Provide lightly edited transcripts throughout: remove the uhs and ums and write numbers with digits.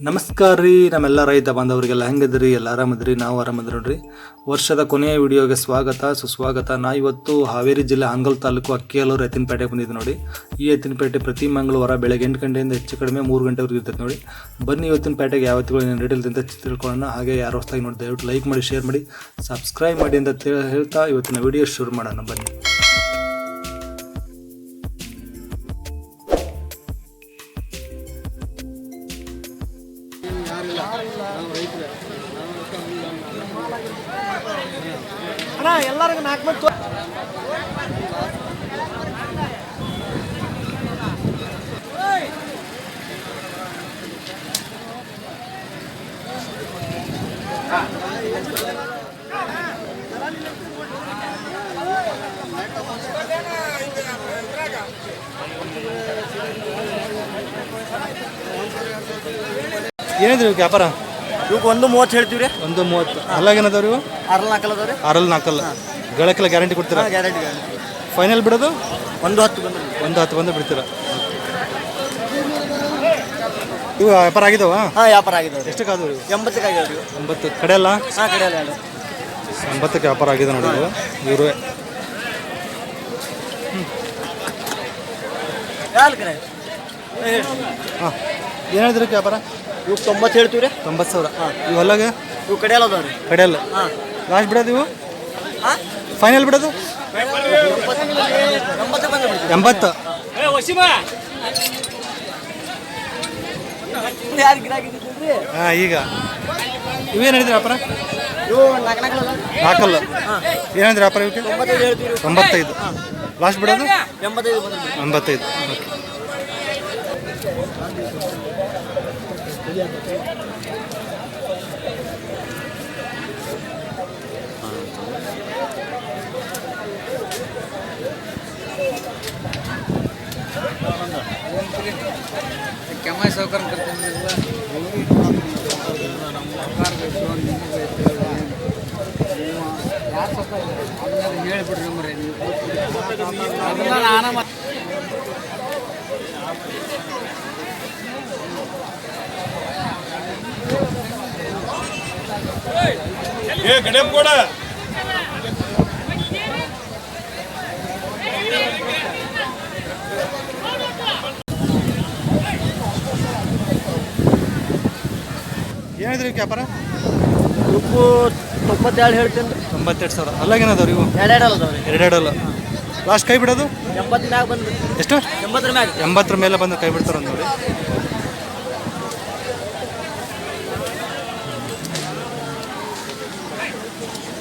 ನಮಸ್ಕಾರ ರೀ ನಮ್ಮೆಲ್ಲ ರೈತ ಬಾಂಧವರಿಗೆಲ್ಲ ಹೆಂಗದ್ರಿ ಎಲ್ಲ ಆರಾಮದ್ರಿ ನಾವು ಆರಾಮದ್ರಿ ನೋಡ್ರಿ. ವರ್ಷದ ಕೊನೆಯ ವಿಡಿಯೋಗೆ ಸ್ವಾಗತ ಸುಸ್ವಾಗತ. ನಾ ಇವತ್ತು ಹಾವೇರಿ ಜಿಲ್ಲೆ ಹಾನಗಲ್ ತಾಲೂಕು ಅಕ್ಕಿಯಲ್ಲೂರು ಎತ್ತಿನಪೇಟೆಗೆ ಬಂದಿದ್ದು ನೋಡಿ. ಈ ಎತ್ತಿನಪೇಟೆ ಪ್ರತಿ ಮಂಗಳವಾರ ಬೆಳಗ್ಗೆ 8 ಗಂಟೆಯಿಂದ ಹೆಚ್ಚು ಕಡಿಮೆ 3 ಗಂಟೆವರೆಗೂ ಇರ್ತದೆ ನೋಡಿ. ಬನ್ನಿ ಇವತ್ತಿನ ಪೇಟೆಗೆ ಯಾವ ಎತ್ತುಗಳು ರೇಟಲ್ಲಿ ಅಂತ ತಿಳ್ಕೊಳ್ಳೋಣ. ಹಾಗೆ ಯಾರು ಹೊಸದಾಗಿ ನೋಡಿ ದಯವಿಟ್ಟು ಲೈಕ್ ಮಾಡಿ, ಶೇರ್ ಮಾಡಿ, ಸಬ್ಸ್ಕ್ರೈಬ್ ಮಾಡಿ ಅಂತ ಹೇಳ್ತಾ ಇವತ್ತಿನ ವಿಡಿಯೋ ಶುರು ಮಾಡೋಣ ಬನ್ನಿ. ಎಲ್ಲರಿಗೂ 4 ಮಂದಿ ಏನಿದ್ರಿ ವ್ಯಾಪಾರ? ಇವಕ್ಕೆ 1.30 ಹೇಳ್ತೀವಿ ರೀ. 1.30 ಅಲ್ಲಾಗೇನದವ್ರಿ ಇವು? 6-4 ಅದಾವ್ರಿ. 6-4 ಗಳಕ್ಕೆಲ್ಲ ಗ್ಯಾರಂಟಿ ಕೊಡ್ತೀರಾ? ಗ್ಯಾರಂಟಿ. ಫೈನಲ್ ಬಿಡೋದು 1.10 ಬಂದ್ರಿ. 1.10 ಬಂದು ಬಿಡ್ತೀರಾ? ಇವು ವ್ಯಾಪಾರ ಆಗಿದಾವ? ಹಾಂ, ವ್ಯಾಪಾರ ಆಗಿದಾವೆ. ಎಷ್ಟಕ್ಕಾದವು? 80ಕ್ಕೆ ಆಗ್ಯಾವ್ರಿ. 80 ಕಡೆ ಅಲ್ಲ? ಹಾಂ, ಕಡೆ ಅಲ್ಲ. 80ಕ್ಕೆ ವ್ಯಾಪಾರ ಆಗಿದೆ ನೋಡಿ. ಇವರು ಹಾಂ, ಏನು ಹೇಳಿದ್ರಿ ವ್ಯಾಪಾರ? ಇವಕ್ಕೆ 90 ಹೇಳ್ತೀವಿ ರೀ. 90,000. ಇವೆಲ್ಲಾಗ ಇವು ಕಡೆಯಲ್ಲ ಅದಾವ್ರಿ. ಕಡೆಯಲ್ಲ. ಹಾಂ, ಲಾಸ್ಟ್ ಬಿಡೋದು ಇವು? ಹಾಂ, ಫೈನಲ್ ಬಿಡೋದು 80 ಬಂದ್ರಿ. 80. ಯಾರು ಗಿರಾಕಿದ್ರಿ? ಹಾಂ, ಈಗ ಇವೇನು ಹೇಳಿದ್ರಿ ವ್ಯಾಪಾರ? ಇವು 4 ನಾಲ್ಕಲ್ಲ. ಏನು ಹೇಳಿದ್ರಿ ವ್ಯಾಪಾರ ಇವಕ್ಕೆ? 95 ಹೇಳ್ತೀವಿ. 95. ಲಾಸ್ಟ್ ಬಿಡೋದು 85 ಬಂದ್ರಿ. 85. ಕೆಮ್ಮ ಸೌಕರ್ಯ ಹೇಳ್ಬಿಡ್ರಿ ನಮ್ರಿ. ಕೂಡ ಏನಿದ್ರಿ ವ್ಯಾಪಾರ? ಉಪ್ಪು 92 ಹೇಳ್ತೀನಿ ರೀ. 92,000. ಅಲ್ಲಾಗೇನದವ್ರಿ ಇವು? 2 ಅದಾವ್ರಿ. 2 ಲಾಸ್ಟ್ ಕೈ ಬಿಡೋದು 80 ಮ್ಯಾಗ ಬಂದ್ರಿ. ಎಷ್ಟು? 80 ಮ್ಯಾಗ. 80 ಮೇಲೆ ಬಂದು ಕೈ ಬಿಡ್ತಾರ ನೋಡಿ.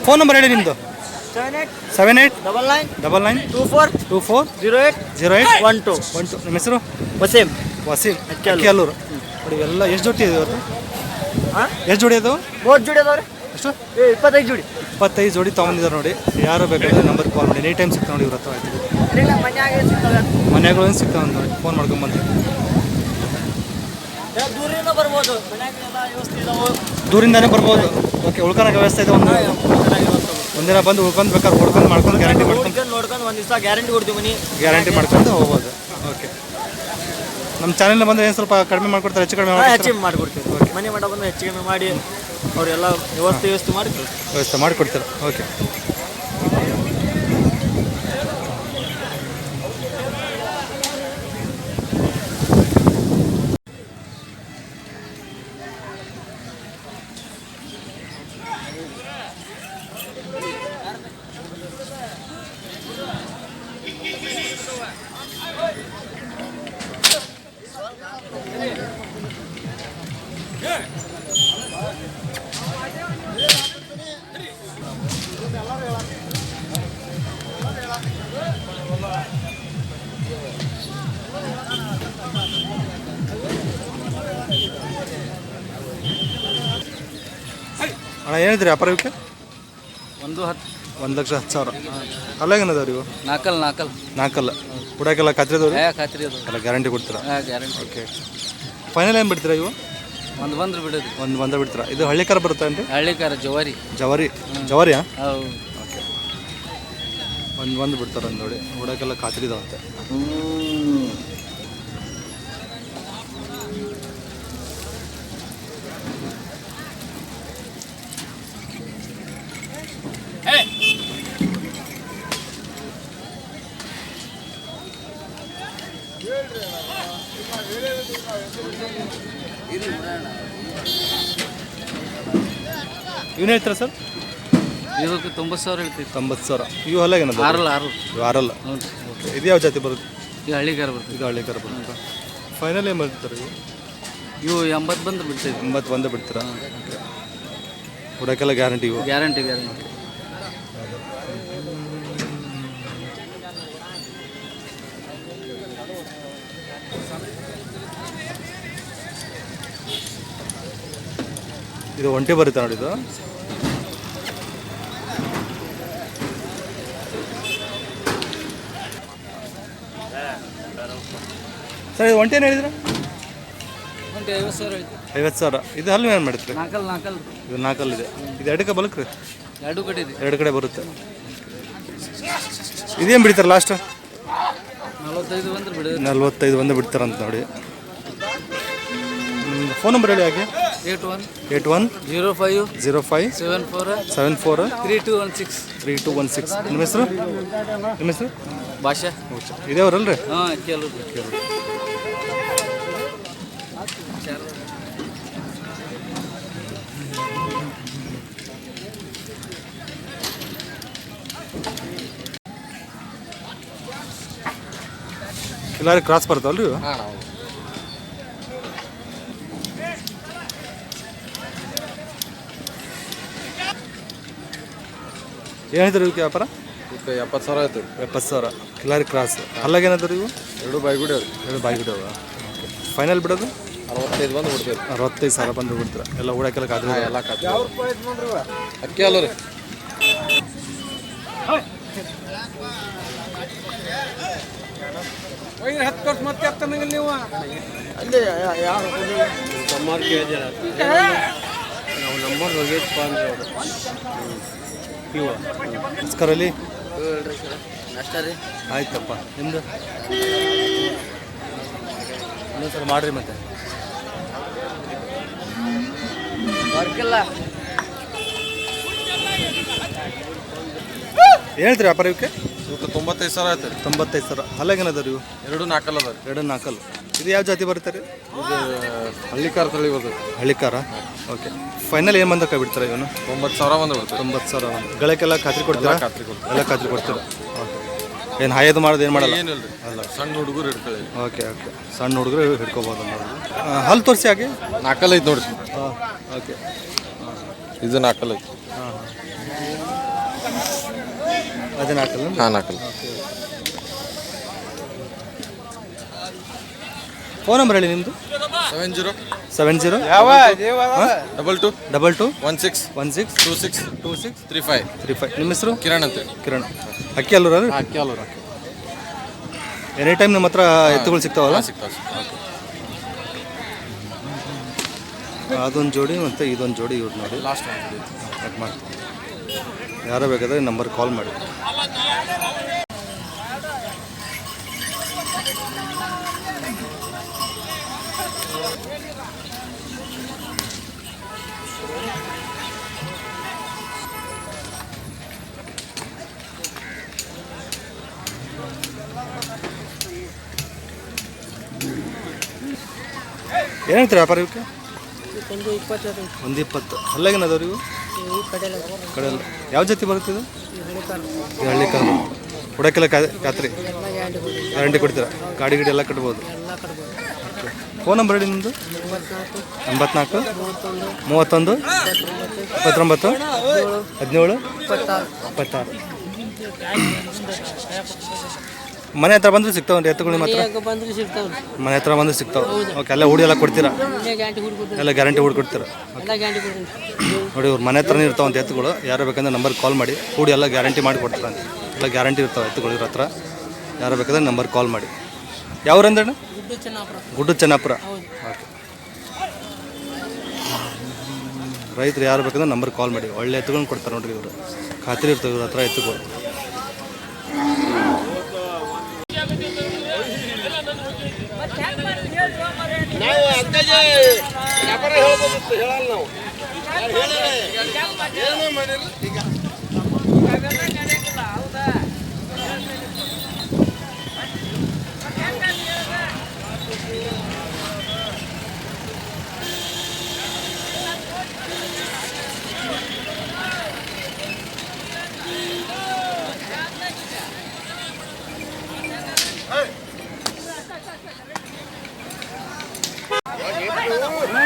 ಫೋನ್ ನಂಬರ್ ಹೇಳಿ ನಿಮ್ಮದು. 78 99 24 08 12. ನಿಮ್ಮ ಹೆಸರು? ವಸೀಂ ಅಕ್ಕಿಯಲ್ಲೂರು. ನೋಡಿ ಇವೆಲ್ಲ ಎಷ್ಟು ಜೋಡಿ ಇದೆ ಇವತ್ತು? ಎಷ್ಟು ಜೋಡಿ ಅದು? 30 ಜೋಡಿ ಅದಾವ್ರಿ. ಎಷ್ಟು? 25 ಜೋಡಿ. 25 ಜೋಡಿ ತೊಗೊಂಡಿದ್ದಾರೆ ನೋಡಿ. ಯಾರು ಬೇಕಾದ್ರೆ ನಂಬರ್ ಕಾಲ್ ಮಾಡಿ. ಎನಿ ಟೈಮ್ ಸಿಗ್ತಾವೆ ನೋಡಿ ಇವ್ರ ಹತ್ರ. ಮನೆಗಳು ಏನು ಸಿಗ್ತಾವೆ ನೋಡಿ, ಫೋನ್ ಮಾಡ್ಕೊಂಬಂದು. ದೂರಿಂದ ಬರ್ಬೋದು, ದೂರಿಂದಾನೇ ಬರ್ಬೋದು. ಓಕೆ, ಉಳ್ಕೊಳಕ್ಕೆ ವ್ಯವಸ್ಥೆ ಇದೆ. ಒಂದಿನ ಬಂದು ಉಳ್ಕೊಂಡು ಬೇಕಾದ್ರೆ ಉಳ್ಕೊಂಡು ಮಾಡ್ಕೊಂಡು ಗ್ಯಾರಂಟಿ ಮಾಡ್ಕೊಂಡು ನೋಡ್ಕೊಂಡು ಒಂದು ದಿವಸ ಗ್ಯಾರಂಟಿ ಕೊಡ್ತೀವಿ. ಮನಿ ಗ್ಯಾರಂಟಿ ಮಾಡ್ಕೊಂಡು ಹೋಗ್ಬೋದು. ಓಕೆ, ನಮ್ಮ ಚಾನೆಲ್ ಬಂದರೆ ಏನು ಸ್ವಲ್ಪ ಕಡಿಮೆ ಮಾಡ್ಕೊಡ್ತಾರೆ? ಹೆಚ್ಚು ಕಡಿಮೆ ಮಾಡಿಕೊಡ್ತೀವಿ. ಮನೆ ಮಾಡ ಬಂದು ಹೆಚ್ಚು ಕಡಿಮೆ ಮಾಡಿ ಅವರೆಲ್ಲ ವ್ಯವಸ್ಥೆ ಮಾಡಿಕೊಡ್ತೀರ. ಓಕೆ, ಅಣ್ಣ ಏನಿದ್ರಿ ವ್ಯಾಪಾರ ಇವಕ್ಕೆ? 1,10,000. ಅಲ್ಲಾಗೇನದವ್ರಿ ಇವು? 4 ಹುಡಾಕೆಲ್ಲ ಖಾತ್ರಿದವ್ರಿ? ಎಲ್ಲ ಗ್ಯಾರಂಟಿ ಕೊಡ್ತೀರಾ? ಓಕೆ, ಫೈನಲ್ ಏನು ಬಿಡ್ತೀರಾ ಇವು? ಒಂದು ಬಂದ್ರೆ ಬಿಡೋದು. ಒಂದು ಬಂದ್ರೆ ಬಿಡ್ತೀರಾ? ಇದು ಹಳ್ಳಿಕಾರ ಬರುತ್ತೆ ಅಂತ? ಹಳ್ಳಿಕಾರ ಜವಾರಿಯಾ? ಓಕೆ, ಒಂದು ಬಿಡ್ತಾರೆ ಅಂದ್ ನೋಡಿ. ಹುಡಾಕೆಲ್ಲ ಖಾತ್ರಿದಾವಂತೆ. ಇವನು ಹೇಳ್ತೀರಾ ಸರ್? ಇದಕ್ಕೆ 90,000 ಹೇಳ್ತೀವಿ. 90,000. ಇವು ಹೊಲಾಗೇನದು? ಆರಲ್ಲ. ಇವು ಆರಲ್ಲ. ಹ್ಞೂ. ಓಕೆ. ಇದು ಯಾವ ಜಾತಿ ಬರುತ್ತೆ? ಇದು ಹಳ್ಳಿಗಾರ ಬರ್ತದೆ. ಇದು ಹಳ್ಳಿಕಾರ ಬರುತ್ತೆ. ಫೈನಲ್ ಏನು ಮಾಡ್ತಾರೆ ಇವು? ಇವು 80 ಬಂದು ಬಿಡ್ತೀವಿ. 80 ಬಂದು ಬಿಡ್ತೀರಾ? ಹುಡಕ್ಕೆಲ್ಲ ಗ್ಯಾರಂಟಿ ಇವು? ಗ್ಯಾರಂಟಿ. ಇದು ಒಂಟಿ ಬರುತ್ತೆ ನೋಡಿ ಇದು. ಸರ್ ಇದು ಒಂಟಿ ಏನು ಹೇಳಿದ್ರೆ? 50,000 ಹೇಳ್ತೀವಿ. 50,000. ಇದು ಹಲ್ಲು ಏನು ಮಾಡ್ತೀರಿ? ನಾಲ್ಕಲ್. ಇದು ನಾಲ್ಕಲ್ಲಿದೆ. ಇದು ಎರಡಕ್ಕೆ ಬಲಕ್ರಿ? ಎರಡು ಕಡೆ ಇದೆ. ಎರಡು ಕಡೆ ಬರುತ್ತೆ. ಇದೇನು ಬಿಡ್ತಾರೆ ಲಾಸ್ಟ್? 45 ಬಂದ್ರೆ ಬಿಡೋದು. 45 ಬಂದು ಬಿಡ್ತಾರಂತ ನೋಡಿ. ಫೋನ್ ನಂಬರ್ ಹೇಳಿ ಯಾಕೆ? 81 05 05 74 3216. 3216. ನಿಮ್ಮ ಹೆಸರು? ಭಾಷಾ. ಇದೇ ಅವರಲ್ರಿ? ಹಾಂ, ಕೆಲವು. ಎಲ್ಲಾರು ಕ್ರಾಸ್ ಬರ್ತಾವಲ್ರಿ ಇವು? ಏನಿದ್ರು ಇವಕ್ಕೆ ವ್ಯಾಪಾರ? 70,000 ಆಯ್ತು. 70,000. ಕಿಲಾರಿ ಕ್ರಾಸ್. ಅಲ್ಲಾಗೇನಾದ್ರು ಇವು? 2 ಬಾಯ್ಗುಡಿ ಅವ್ರಿ. 2 ಬಾಯಿಗಿಡವ. ಫೈನಲ್ ಬಿಡೋದು? 65 ಬಂದು ಬಿಡ್ತೀವಿ. 65,000 ಬಂದು ಬಿಡ್ತೀರ. ಎಲ್ಲ ಓಡಾಕೆಲ್ಲ ಕಾದ್ರೆ ಎಲ್ಲ ಕಾತಿ ಅಕ್ಕಿ ಅಲ್ಲ ರೀ. ಮತ್ತೆ ನೀವು ಅಲ್ಲಿ ಯಾರು ನಮ್ಮವ್ರು ಕೇಳಿದಾರ ನಾವು ನಂಬರ್ ಹೋಗಿದ್ದಪ್ಪ ಅಂದ್ರೆ ಇವು ನಮಸ್ಕಾರಲ್ಲಿ ಅಷ್ಟೇ ರೀ. ಆಯ್ತಪ್ಪ. ನಿಮ್ಮದು ಇನ್ನೊಂದ್ಸಲ ಮಾಡಿರಿ ಮತ್ತೆ. ವರ್ಕಿಲ್ಲ. ಹೇಳ್ತೀರಿ ವ್ಯಾಪಾರ ಇವಕ್ಕೆ? ಇವತ್ತು 95,000 ಆಯ್ತು ರೀ. 95,000. ಅಲ್ಲಾಗೇನದ ಇವು? 2 ನಾಲ್ಕಲ್ಲ ಅದ ರೀ. 2 ನಾಲ್ಕಲ್ಲ. ಇದು ಯಾವ ಜಾತಿ ಬರುತ್ತೆ ರೀ? ಇದು ಹಳ್ಳಿಕಾರ ತಳಿ ಬರ್ತದೆ. ಹಳ್ಳಿಕಾರ. ಓಕೆ. ಫೈನಲ್ ಏನು ಬಂದಕ್ಕೆ ಬಿಡ್ತಾರೆ ಇವನು? 90,000 ಬಂದು ಬಿಡ್ತೀವಿ. 90,000 ಒಂದು. ಗಳಕ್ಕೆಲ್ಲ ಖಾತ್ರಿ ಕೊಡ್ತೀರಾ? ಖಾತ್ರಿ ಕೊಡ್ತೀವಿ. ಎಲ್ಲ ಖಾತ್ರಿ ಕೊಡ್ತೀರಾ? ಓಕೆ. ಏನು ಹಾಯೋದು ಮಾಡೋದು ಏನು ಮಾಡಲ್ಲ? ಏನಿಲ್ಲ ರೀ. ಅಲ್ಲ ಸಣ್ಣ ಹುಡುಗರು ಹಿಡ್ಕೊಳ್ಳಿ. ಓಕೆ. ಸಣ್ಣ ಹುಡುಗರು ಹಿಡ್ಕೋಬೋದು ಅನ್ನೋದು. ಹಲ್ಲು ತೋರಿಸಿ ಹಾಗೆ. ನಾಲ್ಕಲ್ಲ ಐತೆ ನೋಡಿ. ಓಕೆ. ಇದು ನಾಲ್ಕಲ್ಲ ಐತೆ. ಅದೇ ನಾಲ್ಕಲ್ಲ? ಹಾಂ ನಾಲ್ಕಲ್ಲ. ಫೋನ್ ನಂಬರ್ ಹೇಳಿ ನಿಮ್ಮದು? 70 70 22 22 16 16 26 26 35. 35. ನಿಮ್ಮ ಹೆಸರು? ಕಿರಣ್ ಅಂತ. ಕಿರಣ್. ಅಕ್ಕಿ ಅಲ್ಲೂರ? ಅಕ್ಕಿ ಅಲ್ಲ ಎನಿ ಟೈಮ್ ನಮ್ಮ ಹತ್ರ ಎತ್ತುಗಳು ಸಿಗ್ತಾವಲ್ಲ? ಸಿಗ್ತಾವೆ. ಅದೊಂದು ಜೋಡಿ ಮತ್ತು ಇದೊಂದು ಜೋಡಿ ಇವ್ರು ನೋಡಿ. ಲಾಸ್ಟ್ ಕಟ್ ಮಾಡಿ. ಯಾರೋ ಬೇಕಾದರೆ ನಂಬರ್ ಕಾಲ್ ಮಾಡಿ. ಏನು ಹೇಳ್ತೀರಿ ವ್ಯಾಪಾರ ಇವಕ್ಕೆ? 120. ಅಲ್ಲಾಗೇನದವ್ರು ಇವು? ಕಡೆಯಲ್ಲ. ಯಾವ ಜಾತಿ ಬರುತ್ತೆ ಇದು? ಇದು ಹಳ್ಳಿ ಕಾಲು. ಹುಡಕ್ಕೆಲ್ಲ ಖಾತ್ರಿ ಗ್ಯಾರಂಟಿ ಕೊಡ್ತೀರಾ? ಗಾಡಿ ಗಿಡಿ ಎಲ್ಲ ಕಟ್ಬೋದು. ಫೋನ್ ನಂಬರ್ ಹೇಳಿ ನಿಮ್ಮದು? 84 31 29 17 26. ಮನೆ ಹತ್ರ ಬಂದ್ರೆ ಸಿಗ್ತಾವೆ ಎತ್ತುಗಳು ನಿಮ್ಮ ಹತ್ರ? ಮನೆ ಹತ್ರ ಬಂದ್ರೆ ಸಿಗ್ತಾವೆ. ಓಕೆ. ಎಲ್ಲ ಹುಡಿ ಎಲ್ಲ ಕೊಡ್ತೀರಾ? ಎಲ್ಲ ಗ್ಯಾರಂಟಿ ಹುಡಿ ಕೊಡ್ತೀರಾ? ನೋಡಿ ಇವ್ರು ಮನೆ ಹತ್ರನೇ ಇರ್ತಾವಂತ ಎತ್ತುಗಳು. ಯಾರು ಬೇಕಂದ್ರೆ ನಂಬರ್ ಕಾಲ್ ಮಾಡಿ. ಹುಡಿ ಎಲ್ಲ ಗ್ಯಾರಂಟಿ ಮಾಡಿ ಕೊಡ್ತಾರೆ. ಎಲ್ಲ ಗ್ಯಾರಂಟಿ ಇರ್ತಾವೆ ಎತ್ತುಗಳು ಇವ್ರ ಹತ್ರ. ಯಾರು ಬೇಕಾದ್ರೆ ನಂಬರ್ ಕಾಲ್ ಮಾಡಿ. ಯಾವ್ರಂದ್ರೆ? ಗುಡ್ಡು ಚೆನ್ನಾಪುರ. ಓಕೆ. ರೈತರು ಯಾರು ಬೇಕಂದ್ರೆ ನಂಬರ್ ಕಾಲ್ ಮಾಡಿ. ಒಳ್ಳೆ ಎತ್ತುಗಳನ್ನ ಕೊಡ್ತಾರೆ ನೋಡ್ರಿ ಇವರು. ಖಾತ್ರಿ ಇರ್ತವೆ ಇವ್ರ ಹತ್ರ ಎತ್ತುಗಳು. ನಾವು ಅಂದಾಜೆ ವ್ಯಾಪಾರ ಹೇಳ್ಬೋದಿತ್ತು, ಹೇಳಲ್ಲ ನಾವು. ಏನೋ ಮಾಡಿಲ್ಲ ಈಗ. ಅಣ್ಣ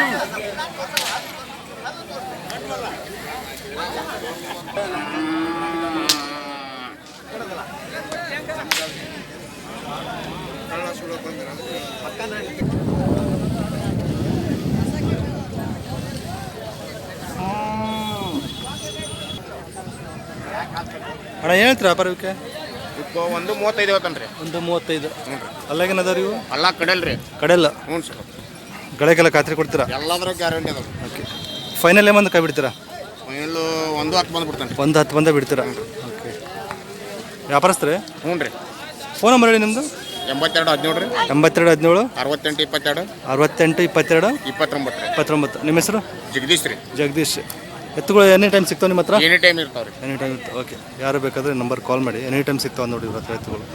ಏನು ಹೇಳ್ತೀರಾ ವ್ಯಾಪಾರಕ್ಕೆ? ಒಂದು 35 ಇವತ್ತನ್ರಿ. ಒಂದು 35. ಅಲ್ಲಾಗೇನು ಅದಾವ ಇವು? ಎಲ್ಲ ಕಡೆಯಲ್ರಿ. ಕಡೆಯಲ್ಲ. ಹ್ಞೂ ಸರ್. ಗಳಕ್ಕೆಲ್ಲ ಖಾತ್ರಿ ಕೊಡ್ತೀರಾ? ಎಲ್ಲದರ ಗ್ಯಾರಂಟಿ ಅದಾವ. ಓಕೆ. ಫೈನಲ್ ಏಮಂದು ಕೈ ಬಿಡ್ತೀರಾ? ಫೈನಲ್ 1:10 ಬಂದು ಬಿಡ್ತಾನೆ. 1:10 ಬಂದ ಬಿಡ್ತೀರಾ? ಓಕೆ. ವ್ಯಾಪಾರಸ್ತ್ರಿ? ಹ್ಞೂ ರೀ. ಫೋನ್ ನಂಬರ್ ಹೇಳಿ ನಿಮ್ಮದು? 82 17 ರೀ. 82 17 68 22 68 22 29 ರೀ. 29. ನಿಮ್ಮ ಹೆಸರು? ಜಗದೀಶ್ ರೀ. ಜಗದೀಶ್. ಎತ್ತುಗಳು ಎನಿ ಟೈಮ್ ಸಿಗ್ತಾವೆ ನಿಮ್ಮ ಹತ್ರ? ಎನಿ ಟೈಮ್ ಇರ್ತಾವೆ ರೀ. ಎನಿ ಟೈಮ್ ಇರ್ತವೆ. ಓಕೆ. ಯಾರು ಬೇಕಾದರೆ ನಂಬರ್ ಕಾಲ್ ಮಾಡಿ. ಎನಿ ಟೈಮ್ ಸಿಗ್ತಾವೆ ನೋಡಿ ಇವ್ರ ಹತ್ರ ಎತ್ತುಗಳು.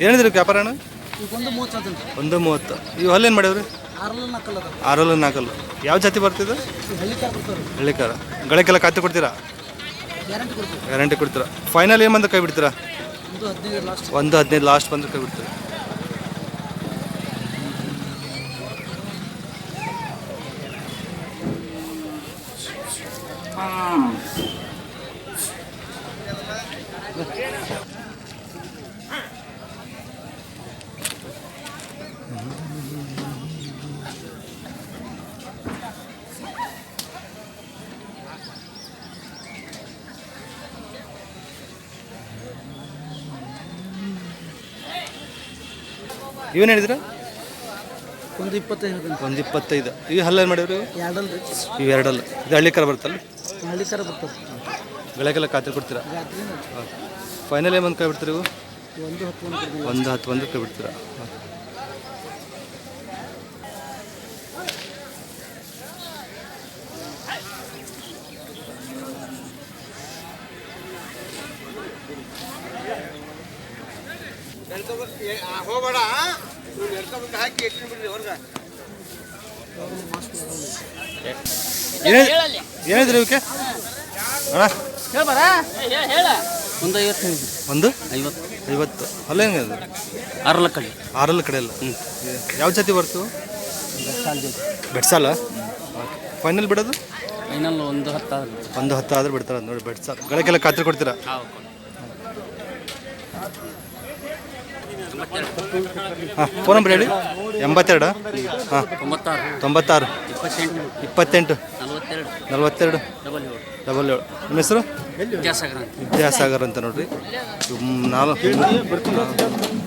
ಏನಿದ್ರಿ ವ್ಯಾಪಾರ ಅಣ್ಣ? 1:30. ಇವು ಹಲ್ಲೇನು ಮಾಡ್ಯಾವ್ರಿ? 6 4. ಯಾವ ಜಾತಿ ಬರ್ತಿದೆ? ಹಳ್ಳಿಕಾರ. ಗಳಕ್ಕೆಲ್ಲ ಖಾತೆ ಕೊಡ್ತೀರಾ? ಗ್ಯಾರಂಟಿ ಕೊಡ್ತೀರಾ? ಫೈನಲ್ ಏನು ಬಂದು ಕೈ ಬಿಡ್ತೀರಾ? 1:15 ಲಾಸ್ಟ್ ಬಂದು ಕೈ ಬಿಡ್ತೀರಾ? ಇವೇನು ಹೇಳಿದ್ರ? 1:25. 1:25. ಇವು ಹಲ್ಲೇನು ಮಾಡ್ಯಾವ್ರಿ? ಇವು ಎರಡಲ್ಲ. ಇದು ಹಳ್ಳಿಕಾರ ಬರ್ತಲ್ಲ? ಹಳ್ಳಿಕಾರ ಬರ್ತದೆ. ಗಳಕ್ಕೆಲ್ಲ ಖಾತೆ ಕೊಡ್ತೀರಾ? ಫೈನಲ್ ಏನು ಬಂದು ಕೈ ಬಿಡ್ತೀರಿ ಇವು? 1:10 ಬಂದು ಕೈ ಬಿಡ್ತೀರಾ? ಹೋಗಬೇಡ. ಏನಿದ್ರಿ ಇವಕ್ಕೆ ಅಣ್ಣ? ಒಂದು 50. ಅಲ್ಲೇನು ಅದು? 6 ಕಡೆ ಅಲ್ಲ. ಯಾವ ಜಾತಿ ಬರ್ತು? ಬೆಡ್ಸಾಲ. ಫೈನಲ್ ಬಿಡೋದು? ಫೈನಲ್ 1:10 ಆದ್ರೆ ಬಿಡ್ತಾರೆ ನೋಡಿ. ಬೆಡ್ಸಾಲ. ಗಳಕ್ಕೆಲ್ಲ ಖಾತ್ರಿ ಕೊಡ್ತೀರಾ? ಹಾಂ. ಫೋನ್ ನಂಬರ್ ಹೇಳಿ. 82 ಹಾಂ 96 28 42 77. ನಿಮ್ಮ ಹೆಸರು? ವಿದ್ಯಾಸಾಗರ್ ಅಂತ ನೋಡ್ರಿ.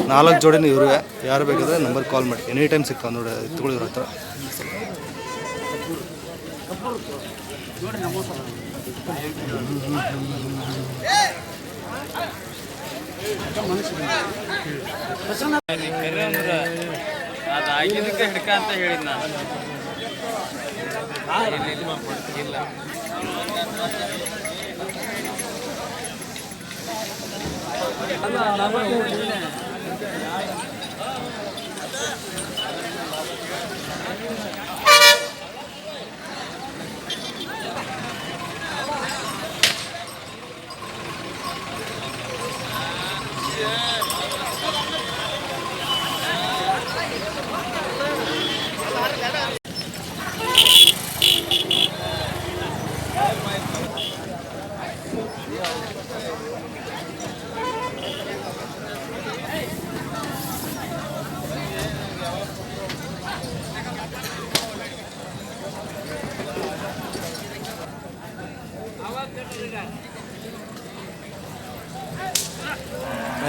4 ಜೋಡಿನೂ ಇವ್ರಿಗೆ. ಯಾರು ಬೇಕಾದ್ರೆ ನಂಬರ್ ಕಾಲ್ ಮಾಡಿ. ಎನಿ ಟೈಮ್ ಸಿಗ್ತಾವೆ ನೋಡಿ ಎತ್ತುಗಳು ಇವ್ರ ಹತ್ರ. ಅದು ಆಗಿದ್ದಕ್ಕೆ ಹಿಡ್ಕ ಅಂತ ಹೇಳಿದ್ ನಾನು.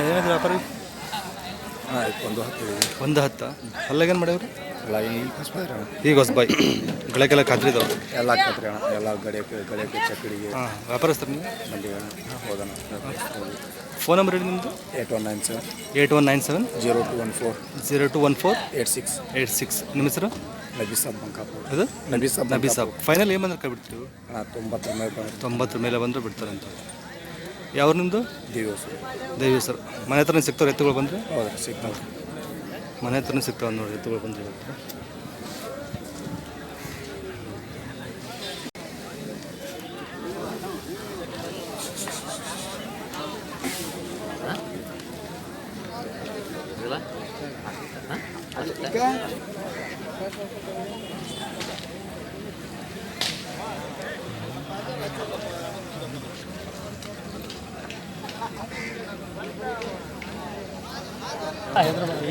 ಏನಾದ್ರು ವ್ಯಾಪಾರ? ಒಂದು 1:10. ಅಲ್ಲಾಗೇನು ಮಾಡ್ಯಾವ್ರಿ? ಎಲ್ಲ ಈಗ ಹೊಸಬಾಯಿ. ಗಳಕ್ಕೆಲ್ಲ ಖಾತ್ರಿ ಇದಾವೆ? ಎಲ್ಲ ಹಾಕತ್ರಿ ಅಣ್ಣ. ಎಲ್ಲ ಗಡಿಗೆ ಚಕ್ಕಡಿಗೆ. ಹಾಂ. ವ್ಯಾಪಾರಸ್ಥರು ನೀವು? ಮಂಡಿ ಹೋಗೋಣ. ಫೋನ್ ನಂಬರ್ ಹೇಳಿ ನಿಮ್ಮದು? 8197 8197 0214 0214 86. ನಿಮ್ಮ ಹೆಸರು? ನಬಿ ಸಾಬ್ ಬಂಕಾಪುರ. ಅದು ನಬಿ ಸಾಬ್. ಫೈನಲ್ ಏನು ಬಂದ್ರೆ ಕೈ ಬಿಡ್ತೀವಿ? 90 ಮೇಲೆ ಬಂದ್ರೆ 90 ಮೇಲೆ ಬಂದರೆ ಬಿಡ್ತಾರಂತ. ಯಾವ ನಿಮ್ಮದು? ದೇವಿ ಸರ್. ಮನೆ ಹತ್ರನೇ ಸಿಗ್ತಾವೆ ಎತ್ತುಗಳು ಬಂದರೆ? ಹೌದ್ರಿ, ಸಿಗ್ತಾವೆ. ಮನೆ ಹತ್ರನೇ ಸಿಗ್ತಾವೆ ನೋಡಿ ಎತ್ತುಗಳು ಬಂದರೆ ಇವತ್ತು.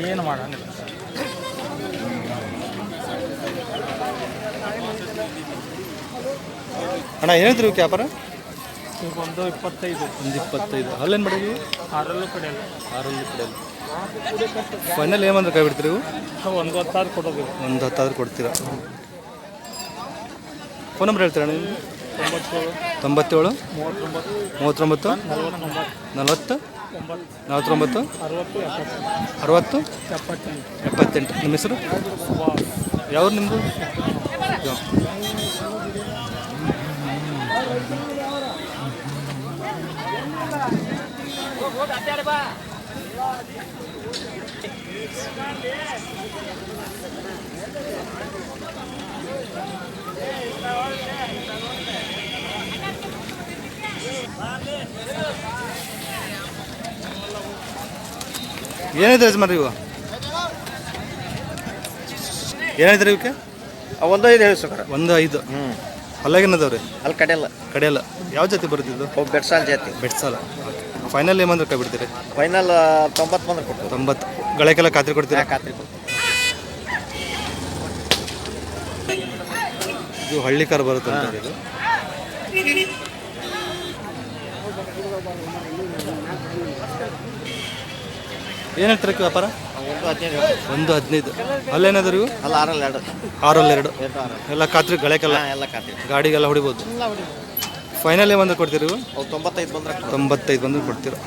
ಏನು ಮಾಡೋಣ ಅಣ್ಣ ಏನಿದ್ರು ವ್ಯಾಪಾರ? ಈಗ ಒಂದು 25 ಒಂದು 25. ಅಲ್ಲೇನು ಮಾಡಿದ್ವಿ? 6 ಕಡೆಯಲ್ಲ 6 ಕಡೆಯಲ್ಲಿ. ಫೈನಲ್ ಏಮಂದ್ರೆ ಕೈ ಬಿಡ್ತೀರಿ ಇವು? ಒಂದು 10 ಕೊಡೋದು. ಒಂದು 10 ಕೊಡ್ತೀರಾ? ಫೋನ್ ನಂಬರ್ ಹೇಳ್ತೀರಾ ನೀವು? 97 39 40 49 60 78. ನಿಮ್ಮ ಹೆಸರು ಯಾವ್ದು ನಿಮ್ಮದು? ಏನಿದೆ ಯಜಮಾನ್ರಿ ಇವು? ಏನಿದ್ರಿ ಇವಕ್ಕೆ? 1 5 ಹೇಳಿ ಸರ್. 1 5. ಅಲ್ಲಾಗೇನದವ್ರಿ? ಅಲ್ಲಿ ಕಡೆಯಲ್ಲ ಕಡೆಯಲ್ಲ. ಯಾವ ಜಾತಿ ಬರುತ್ತಿದ್ದು? ಬೆಡ್ಸಾಲ್ ಜಾತಿ. ಬೆಟ್ಸಾಲ. ಫೈನಲ್ ಏಮಂದ್ರೆ ಕೈ ಬಿಡ್ತೀರಿ? ಫೈನಲ್ 90 ಬಂದ್ರೆ ಕೊಡ್ತೀವಿ. 90. ಗಳಕ್ಕೆಲ್ಲ ಖಾತ್ರಿ ಕೊಡ್ತೀರಾ? ಖಾತ್ರಿ ಕೊಡ್ತೀವಿ. ಇದು ಹಳ್ಳಿ ಕಾರ್ ಬರುತ್ತೆ ಅಂತ ಇದು. ಏನು ಹೇಳ್ತಾರೆ ವ್ಯಾಪಾರ? 1 15. ಅಲ್ಲೇನಾದ್ರು ಇವು? ಅಲ್ಲ 6 6 ಎಲ್ಲ ಖಾತ್ರಿ ಗಳಕ್ಕೆಲ್ಲ ಎಲ್ಲ ಖಾತ್ರಿ. ಗಾಡಿಗೆಲ್ಲ ಹೊಡಿಬೋದು. ಫೈನಲ್ ಏಮಂದ್ರೆ ಕೊಡ್ತೀರಿ ಇವು? 95 ಬಂದ್ರೆ 95 ಬಂದ್ರೆ ಕೊಡ್ತೀರಾ?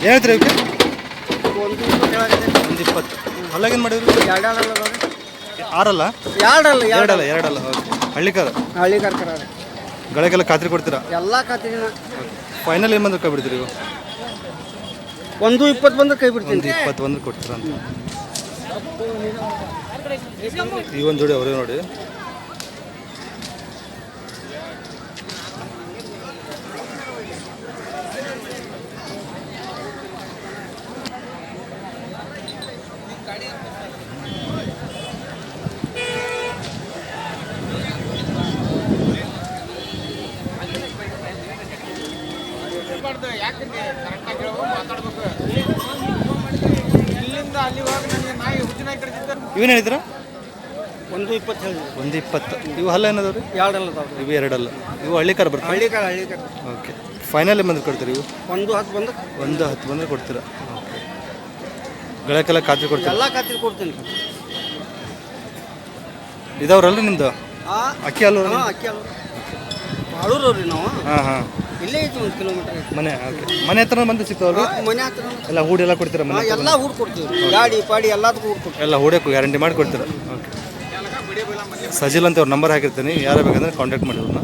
ಏನಾಯ್ತು ರೀ ಇವಕ್ಕೆ? 1 20. ಅಲ್ಲಾಗೇನು ಮಾಡಿದ್ರು? 6 2 ಹಳ್ಳಿ ಕಾರ್. ಹಳ್ಳಿ ಕಾರ್ಕರ ಗಳಕ್ಕೆಲ್ಲ ಖಾತ್ರಿ ಕೊಡ್ತೀರಾ? ಎಲ್ಲ ಖಾತ್ರಿನ. ಫೈನಲ್ ಏನು ಬಂದ್ರೆ ಕೈ ಬಿಡ್ತೀರಿ ಇವು? 1 20 ಬಂದ್ರೆ ಕೈ ಬಿಡ್ತೀನಿ. 1 20 ಬಂದ್ರೆ ಕೊಡ್ತೀರಾ ಅಂತ. ಈ ಒಂದು ಜೋಡಿ ಅವರೇ ನೋಡಿ. ಇವೇನು ಹೇಳಿದ್ರ? 1 20 ಹೇಳಿ. 1 20. ಇವು ಹಲ್ಲ ಏನದವ್ರಿ? 2 ಅದಾವ್ರಿ. ಇವು 2 ಅಲ್ಲ. ಇವು ಹಳ್ಳಿ ಕಾರ್ ಬರ್ತವೆ. ಹಳ್ಳಿ ಕಾರ್. ಓಕೆ. ಫೈನಲ್ ಏನು ಬಂದ್ರೆ ಕೊಡ್ತೀರಿ ಇವು? 1 10 ಬಂದ್ರೆ 1 10 ಬಂದ್ರೆ ಕೊಡ್ತೀರಾ? ಓಕೆ. ಗಳಕ್ಕೆಲ್ಲ ಖಾತ್ರಿ ಕೊಡ್ತೀರಾ? ಎಲ್ಲ ಖಾತ್ರಿ ಕೊಡ್ತೀನಿ. ಇದಾವ್ರಲ್ರಿ ನಿಮ್ಮದು? ಅಕ್ಕಿ ಅಲ್ವ? ಅಕ್ಕಿ ಅಲ್ವ. ಬಾಳೂರವ್ರಿ ನಾವು. ಹಾಂ ಇಲ್ಲೇ ಐತಿ 1 ಕಿಲೋಮೀಟರ್ ಐತಿ. ಮನೆ ಹತ್ರ ಬಂದು ಸಿಗ್ತಾವಲ್ರಿ? ಮನೆ ಹತ್ರ ಎಲ್ಲ ಹೂಡೆಲ್ಲ ಕೊಡ್ತೀರಾ? ಮನೆ ಎಲ್ಲ ಹೂಡ್ ಕೊಡ್ತೀವಿ. ಗಾಡಿ ಪಾಡಿ ಎಲ್ಲದಕ್ಕೂ ಹೂಡ್ ಕೊಡ್ತೀವಿ. ಎಲ್ಲ ಹೂಡಕ್ಕೂ ಗ್ಯಾರಂಟಿ ಮಾಡಿ ಕೊಡ್ತೀರಾ? ಓಕೆ. ಸಜಿಲ್ ಅಂತ ಅವ್ರ ನಂಬರ್ ಹಾಕಿರ್ತೀನಿ, ಯಾರು ಬೇಕಂದ್ರೆ ಕಾಂಟ್ಯಾಕ್ಟ್ ಮಾಡಿ ಅವ್ರನ್ನ.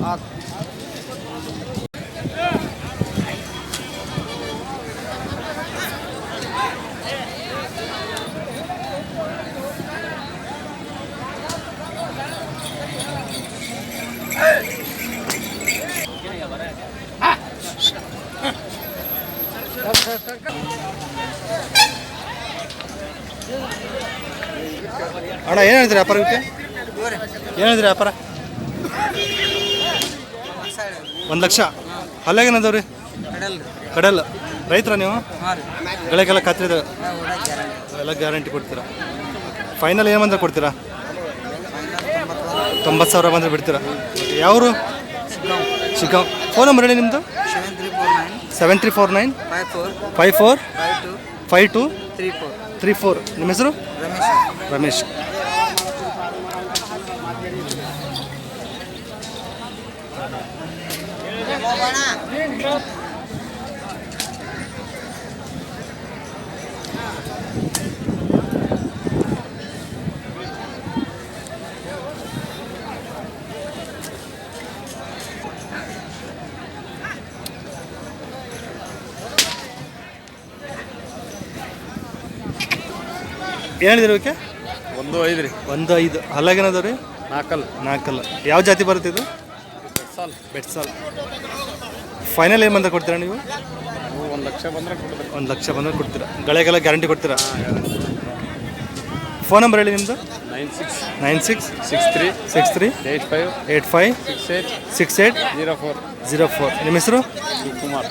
ಅಣ್ಣ ಏನು ಹೇಳಿದ್ರಿ ವ್ಯಾಪಾರಕ್ಕೆ? ಏನು ಹೇಳಿದ್ರಿ ವ್ಯಾಪಾರ? 1 ಲಕ್ಷ. ಅಲ್ಲಾಗೇನದವ್ರಿ? ಕಡೆಯಲ್ಲ. ರೈತರ ನೀವು? ಗಳಕ್ಕೆಲ್ಲ ಖಾತ್ರಿ ಇದೆ? ಎಲ್ಲ ಗ್ಯಾರಂಟಿ ಕೊಡ್ತೀರಾ? ಫೈನಲ್ ಏನು ಬಂದ್ರೆ ಕೊಡ್ತೀರಾ? 90,000 ಬಂದರೆ ಬಿಡ್ತೀರಾ? ಯಾವರು? ಶಿಕಾವ್. ಫೋನ್ ನಂಬರ್ ಹೇಳಿ ನಿಮ್ಮದು? 7349 54 52 34. ನಿಮ್ಮ ಹೆಸರು? ರಮೇಶ್. ಏನಿದೆ ಇವಕ್ಕೆ? 1.5 ರೀ. 1.5. ಹಲ್ಲಾಗೇನದ ರೀ? 4 4. ಯಾವ ಜಾತಿ ಬರುತ್ತೆ ಇದು? ಬೆಟ್ಸಾಲ್. ಫೈನಲ್ ಏನು ಬಂದ ಕೊಡ್ತೀರಾ ನೀವು? 1 ಲಕ್ಷ ಬಂದ್ರೆ ಕೊಡ್ಬೇಕು. 1 ಲಕ್ಷ ಬಂದರೆ ಕೊಡ್ತೀರಾ? ಗಳೆಗೆಲ್ಲ ಗ್ಯಾರಂಟಿ ಕೊಡ್ತೀರಾ? ಫೋನ್ ನಂಬರ್ ಹೇಳಿ ನಿಮ್ಮದು? 96 63 63 85 85 68 68 04 04. ನಿಮ್ಮ ಹೆಸರು? ಶಿವಕುಮಾರ್.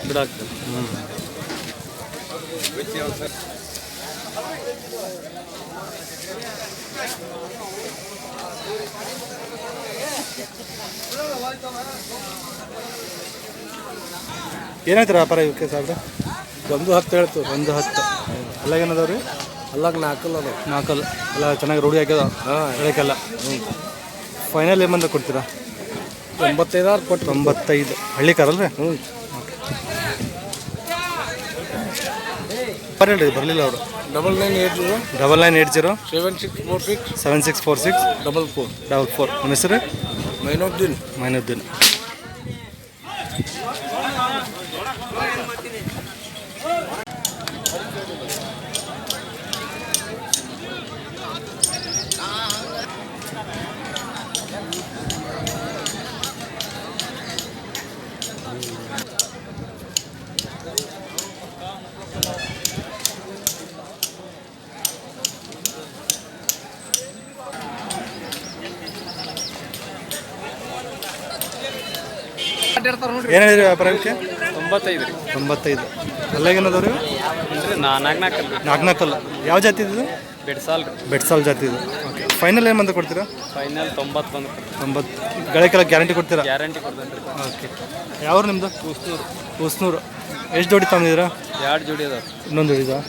ಬಿಡಾಗ್ತದೆ. ಏನಾಯ್ತು ವ್ಯಾಪಾರ ಇವಕ್ಕೆ ಸಾಹೇಬ್ರೆ? 1.10 ಹೇಳ್ತು. 1.10. ಅಲ್ಲಾಗೇನದಾವ ರೀ? ಅಲ್ಲಾಗ 4 ಅದ. 4 ಎಲ್ಲ ಚೆನ್ನಾಗಿ ರೂಢಿ ಆಗ್ಯದ ಬೆಳಕೆಲ್ಲ. ಫೈನಲ್ ಏನು ಬಂದ ಕೊಡ್ತೀರಾ? 95 ಕೊಟ್ಟು. 95. ಹಳ್ಳಿ ಕಾರಲ್ರಿ? ಹೇಳ್ರಿ, ಬರಲಿಲ್ಲ ಅವರು. 9980 9980 7646 7646 44 44. ನಿಮ್ಮ ಹೆಸರು? ಮೈನುದ್ದೀನ್. ಮೈನುದ್ದೀನ್. ಏನಿದೆ ವ್ಯಾಪಾರಕ್ಕೆ? 95 ರೀ. 95. ಅಲ್ಲಾಗೇನದವ್ರಿ? 4 ಯಾವ ಜಾತಿ ಇದು? ಬೆಡ್ಸಾಲ್ ರೀ. ಬೆಟ್ಸಾಲ್ ಜಾತಿ ಇದು. ಓಕೆ. ಫೈನಲ್ ಏನು ಬಂದ ಕೊಡ್ತೀರಾ? ಫೈನಲ್ 90 ಬಂದು 90. ಗಳಕ್ಕೆಲ್ಲ ಗ್ಯಾರಂಟಿ ಕೊಡ್ತೀರಾ? ಗ್ಯಾರಂಟಿ ಕೊಡ್ತೇನೆ ರೀ. ಓಕೆ. ಯಾವ ನಿಮ್ಮದು? ಕೂಸ್ನೂರು. ಎಷ್ಟು ಜೋಡಿ ತಗೊಂಡಿದ್ದೀರಾ? 2 ಜೋಡಿ ಅದಾವ. ಇನ್ನೊಂದು ಜೋಡಿದಾ?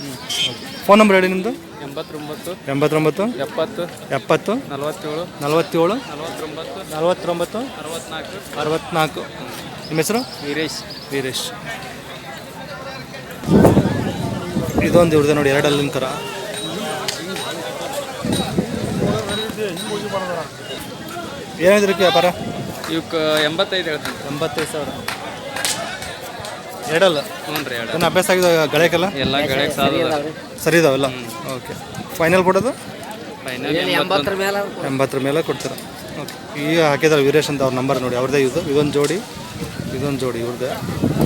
ಫೋನ್ ನಂಬರ್ ಹೇಳಿ ನಿಮ್ಮದು? 89 89 70 70 47 47 49 49 64 64. ನಿಮ್ಮ ಹೆಸರು? ವೀರೇಶ್. ಇದೊಂದು ಇವ್ರದ್ದು ನೋಡಿ, 2 ಅಲ್ಲಿನ ಥರ. ಏನಿದ್ರಿ ವ್ಯಾಪಾರ? ಇವಕ್ಕೆ 85 ಹೇಳ್ತೀನಿ. 85,000. 2 ಅಲ್ಲ? ಹ್ಞೂ ರೀ. 2 ಏನು ಅಭ್ಯಾಸ ಆಗಿದೆ ಗಳಕ್ಕೆಲ್ಲ? ಎಲ್ಲ ಗಳಕ್ಕೆ ಸಾಲ ಸರಿ ಇದಾವೆಲ್ಲ? ಓಕೆ. ಫೈನಲ್ ಕೊಡೋದು? ಫೈನಲ್ 80 ಮೇಲೆ ಕೊಡ್ತೀರಾ? ಓಕೆ. ಈಗ ಹಾಕಿದ್ರೆ ವೀರೇಶ್ ಅಂತ ಅವ್ರ ನಂಬರ್ ನೋಡಿ, ಅವ್ರದ್ದೇ ಇದು. ಇದೊಂದು ಜೋಡಿ ಇವ್ರದ್ದೇ.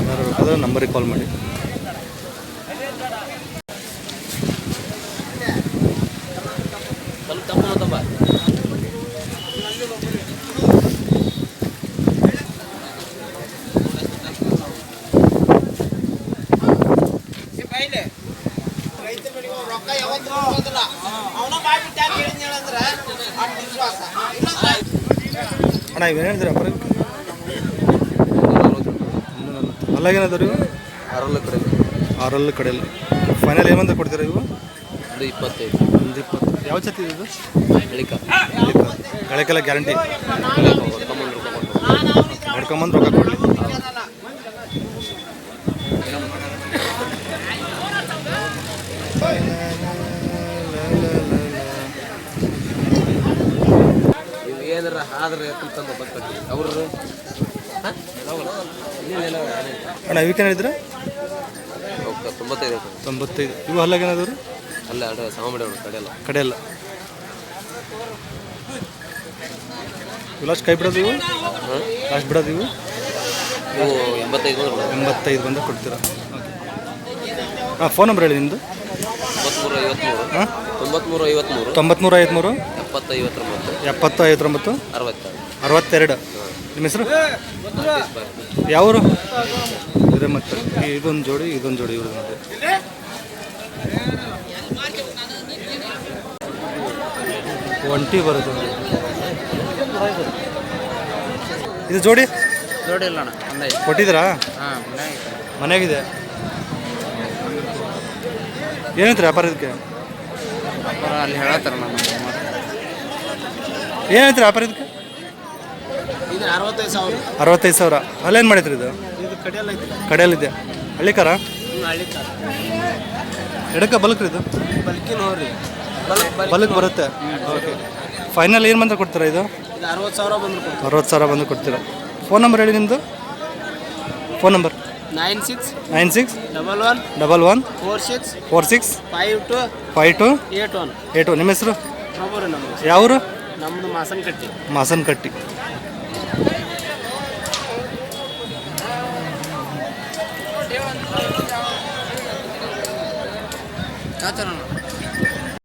ಯಾರು ಬೇಕಾದ್ರೆ ನಂಬರಿಗೆ ಕಾಲ್ ಮಾಡಿ. ಅಣ್ಣ ಇವೇನು ಹೇಳಿದ್ರಿ ವ್ಯಾಪಾರ? ಅಲ್ಲಾಗೇನದವ್ರಿ ಇವು? 6 ಕಡೆಯಲ್ಲಿ. ಫೈನಲ್ ಏನಂತ ಕೊಡ್ತೀರಾ ಇವು? 25. 20. ಯಾವ ಜಾತಿ ಇದು? ಹೇಳಿಕ ಗಳಕ್ಕೆಲ್ಲ ಗ್ಯಾರಂಟಿ? ಹೊಡ್ಕೊಂಬಂದು ರೊಕ್ಕ ಕೊಡಲಿ. ಏನಾರ ಆದ್ರೆ ಅವರು ಅಣ್ಣ ಇವಕ್ಕೇನು ಹೇಳಿದ್ರೆ? 95. 95. ಇವು ಹಲ್ಲಾಗೇನಾದವ್ರು? ಅಲ್ಲ ಸಾಮಾನ್ಯ ಕಡೆಯಲ್ಲ. ಲಾಸ್ಟ್ ಕೈ ಬಿಡೋದು ಇವು? ಲಾಸ್ಟ್ ಬಿಡೋದು ಇವು? 85 ಬಂದು ಕೊಡ್ತೀರಾ? ಹಾಂ. ಫೋನ್ ನಂಬರ್ ಹೇಳಿ ನಿಮ್ಮದು? 9353 ಹಾಂ. 9353 9353 7059 7059 62. 62. ನಿಮ್ಮ ಹೆಸರು? ಯಾವರು? ಇದೆ. ಮತ್ತೆ ಇದೊಂದು ಜೋಡಿ ಇವ್ರದ್ದು ನೋಡಿ. ಒಂಟಿ ಬರುತ್ತೆ. ಇದು ಜೋಡಿ ನೋಡಿಲ್ಲ ಅಣ್ಣ ಒಂದೈದು ಕೊಟ್ಟಿದ್ದೀರಾ? ಹಾಂ ಮನೆಯಾಗಿದೆ. ಏನೈತ್ರಿ ವ್ಯಾಪಾರ ಇದಕ್ಕೆ? ಅಲ್ಲಿ ಹೇಳತ್ತಾರ ನಾನು ಏನೈತ್ರಿ ವ್ಯಾಪಾರ ಇದಕ್ಕೆ? ಇದು 65,000. 65,000. ಅಲ್ಲೇನು ಮಾಡೈತ್ರಿ ಇದು? ಇದು ಕಡಿಯಲ್ಲ ಐತಿ. ಕಡೆಯಲ್ಲಿದೆ. ಹಳ್ಳಿಕಾರ ಹಳ್ಳಿ ಎಡಕ್ಕೆ ಬಲ್ಕ್ರಿ ಇದು? ಬಲ್ಕಿ ನೋಡ್ರಿ ಬಲ್ಕ್ ಬರುತ್ತೆ. ಓಕೆ. ಫೈನಲ್ ಏನು ಬಂದ್ರೆ ಕೊಡ್ತೀರಾ ಇದು? ಇದು 60,000 ಬಂದ್ರು ಕೊಡ್ತೀವಿ. 60,000 ಬಂದು ಕೊಡ್ತೀರಾ. ಫೋನ್ ನಂಬರ್ ಹೇಳಿ ನಿಮ್ಮದು. Phone number 96 96 11 11 46 46 52 52 81. 82. ನಿಮ್ಮ ಹೆಸರು? ಪ್ರಭು ರೀ ನಮ್ಮದು. ಯಾವರು? ನಮ್ಮದು ಮಾಸನಕಟ್ಟಿ. ಮಾಸನಕಟ್ಟಿ. ಆಚರಣ